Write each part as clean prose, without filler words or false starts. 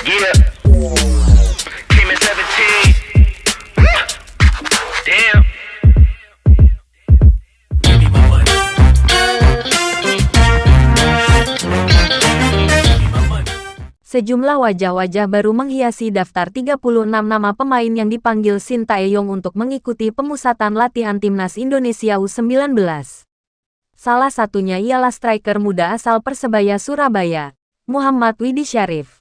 Yeah, came in 17. Damn. Sejumlah wajah-wajah baru menghiasi daftar 36 nama pemain yang dipanggil Shin Tae-yong untuk mengikuti pemusatan latihan timnas Indonesia U19. Salah satunya ialah striker muda asal Persebaya Surabaya, Muhammad Widi Syarif.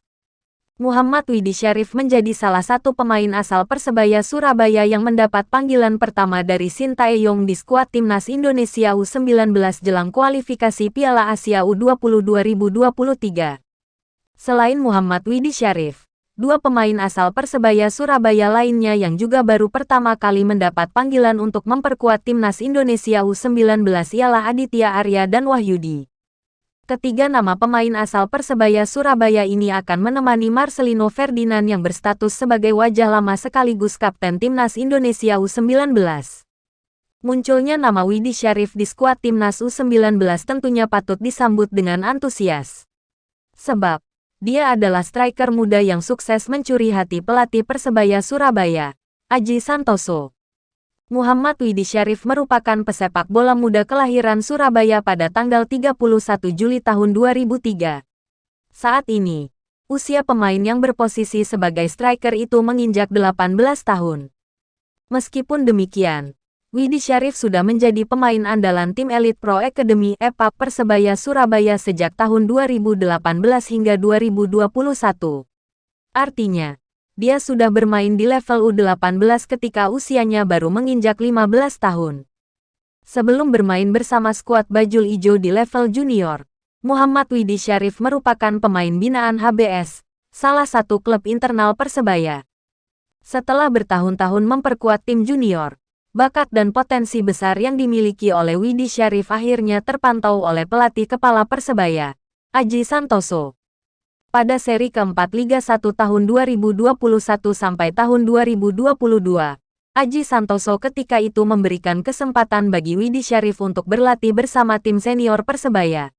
Muhammad Widi Syarif menjadi salah satu pemain asal Persebaya Surabaya yang mendapat panggilan pertama dari Shin Tae-yong di skuad timnas Indonesia U19 jelang kualifikasi Piala Asia U20 2023. Selain Muhammad Widi Syarif, dua pemain asal Persebaya Surabaya lainnya yang juga baru pertama kali mendapat panggilan untuk memperkuat timnas Indonesia U19 ialah Aditya Arya dan Wahyudi. Ketiga nama pemain asal Persebaya Surabaya ini akan menemani Marcelino Ferdinand yang berstatus sebagai wajah lama sekaligus kapten timnas Indonesia U19. Munculnya nama Widi Syarif di skuad timnas U19 tentunya patut disambut dengan antusias. Sebab dia adalah striker muda yang sukses mencuri hati pelatih Persebaya Surabaya, Aji Santoso. Muhammad Widi Syarif merupakan pesepak bola muda kelahiran Surabaya pada tanggal 31 Juli tahun 2003. Saat ini, usia pemain yang berposisi sebagai striker itu menginjak 18 tahun. Meskipun demikian, Widi Syarif sudah menjadi pemain andalan tim Elite Pro Academy (EPAP) Persebaya Surabaya sejak tahun 2018 hingga 2021. Artinya, dia sudah bermain di level U18 ketika usianya baru menginjak 15 tahun. Sebelum bermain bersama skuad Bajul Ijo di level junior, Muhammad Widi Syarif merupakan pemain binaan HBS, salah satu klub internal Persebaya. Setelah bertahun-tahun memperkuat tim junior, bakat dan potensi besar yang dimiliki oleh Widi Syarif akhirnya terpantau oleh pelatih kepala Persebaya, Aji Santoso. Pada seri keempat Liga 1 tahun 2021 sampai tahun 2022, Aji Santoso ketika itu memberikan kesempatan bagi Widi Syarif untuk berlatih bersama tim senior Persebaya.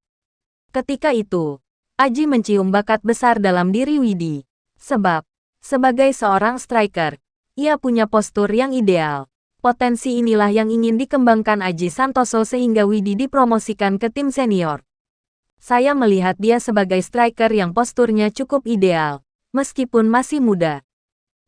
Ketika itu, Aji mencium bakat besar dalam diri Widi. Sebab, sebagai seorang striker, ia punya postur yang ideal. Potensi inilah yang ingin dikembangkan Aji Santoso sehingga Widi dipromosikan ke tim senior. Saya melihat dia sebagai striker yang posturnya cukup ideal, meskipun masih muda.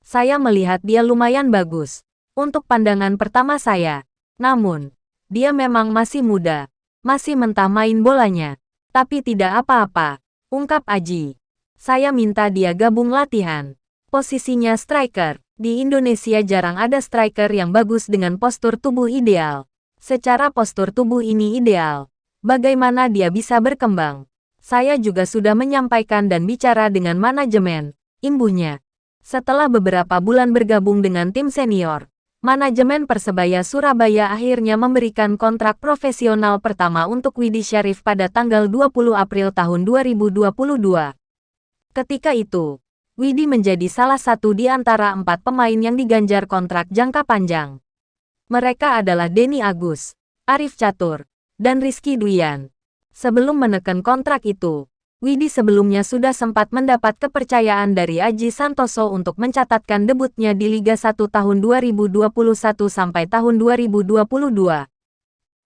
Saya melihat dia lumayan bagus untuk pandangan pertama saya. Namun, dia memang masih muda, masih mentah main bolanya. Tapi tidak apa-apa, ungkap Aji. Saya minta dia gabung latihan. Posisinya striker. Di Indonesia jarang ada striker yang bagus dengan postur tubuh ideal. Secara postur tubuh ini ideal, bagaimana dia bisa berkembang? Saya juga sudah menyampaikan dan bicara dengan manajemen, imbuhnya. Setelah beberapa bulan bergabung dengan tim senior, manajemen Persebaya Surabaya akhirnya memberikan kontrak profesional pertama untuk Widi Syarif pada tanggal 20 April tahun 2022. Ketika itu, Widi menjadi salah satu di antara 4 pemain yang diganjar kontrak jangka panjang. Mereka adalah Denny Agus, Arif Catur, dan Rizky Duyan. Sebelum menekan kontrak itu, Widi sebelumnya sudah sempat mendapat kepercayaan dari Aji Santoso untuk mencatatkan debutnya di Liga 1 tahun 2021 sampai tahun 2022.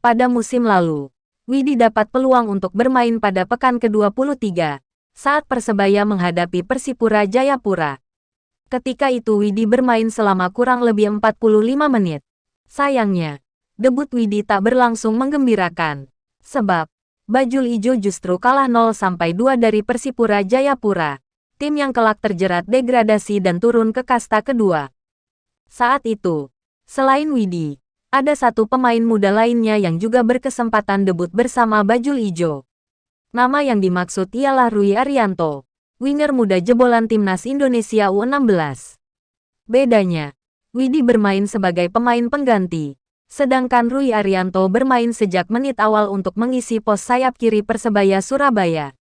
Pada musim lalu, Widi dapat peluang untuk bermain pada pekan ke-23. Saat Persebaya menghadapi Persipura Jayapura. Ketika itu Widi bermain selama kurang lebih 45 menit. Sayangnya, debut Widi tak berlangsung menggembirakan. Sebab, Bajul Ijo justru kalah 0-2 dari Persipura Jayapura, tim yang kelak terjerat degradasi dan turun ke kasta kedua. Saat itu, selain Widi, ada satu pemain muda lainnya yang juga berkesempatan debut bersama Bajul Ijo. Nama yang dimaksud ialah Rui Arianto, winger muda jebolan timnas Indonesia U16. Bedanya, Widi bermain sebagai pemain pengganti, sedangkan Rui Arianto bermain sejak menit awal untuk mengisi pos sayap kiri Persebaya Surabaya.